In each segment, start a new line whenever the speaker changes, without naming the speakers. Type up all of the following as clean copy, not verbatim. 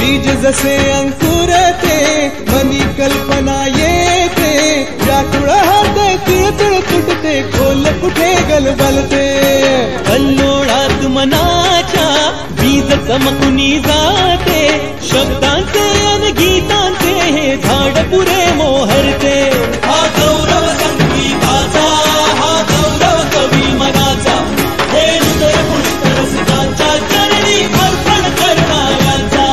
बीज जसे अंकुरते मनी कल्पना येते व्याकुळ हाते तिळतिळ तुटते खोल कुठे गलबलते कल्लोळात मनाच्या बीज चमकुनी जाते शब्दांचे अन गीतांचे हे झाड पुरे मोहरते हा गौरव संगीताचा हा गौरव कवी मनाचा हे हृदय पुष्कर रसिकांच्या चरणी अर्पण करणाऱ्यांचा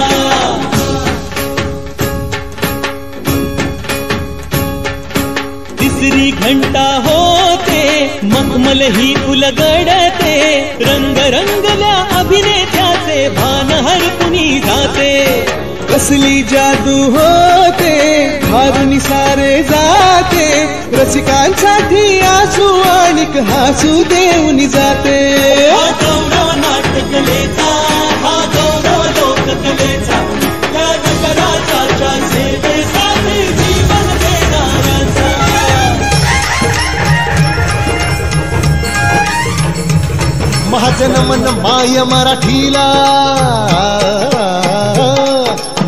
तिसरी घंटा होते मखमल ही उलगडते रंग रंगल्या अभिनेत्याचे भान हरपुनी जाते कसली जादू होते हारुनी सारे जाते रसिकांसाठी आसू आणिक हासू देऊन जाते हा गौरव नाट्यकलेचा हा गौरव लोककलेचा या नगराच्या सेवेसाठी जीवन देणाऱ्यांचा
महाजन मन माय मराठीला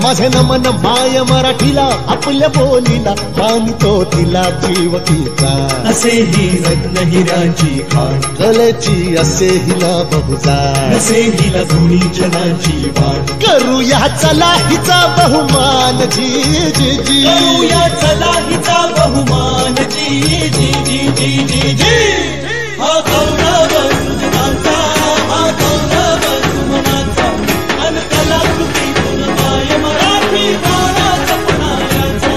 माझे नमन माय मराठीला आपल्या बोलीला मानतो तिला जीव तिचा
असे ही रत्न हिराची खाण
कलेची असे हिला बहुजाण
असे हिला गुणी जनाची वाण
करूया चला हिचा बहुमान जी जी जी
करूया चला हिचा बहुमान जी जी जी जी जी जी हा गौरव सृजनाचा हा गौरव सुमनाचा अन कलाकृतीतून माय मराठी गाणा जपणाऱ्याचा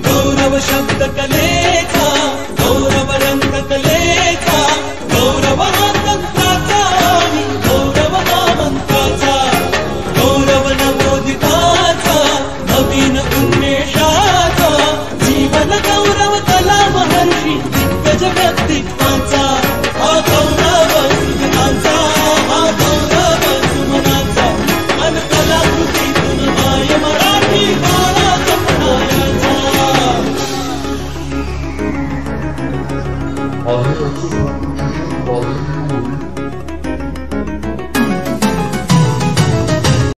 गौरव शब्द कलेचा गौरव रंग कलेचा गौरव हा तंत्राचा आणि गौरव हा मंत्राचा गौरव नवोदिताचा नवीन उन्मेषाचा जीवन गौरव कला महर्षी दिग्गज व्यक्तित्वाचा हा गौरव सृजनाचा हा गौरव सुमनाचा अन कलाकृतीतून माय मराठी गाणा जपणाऱ्याचा
Audio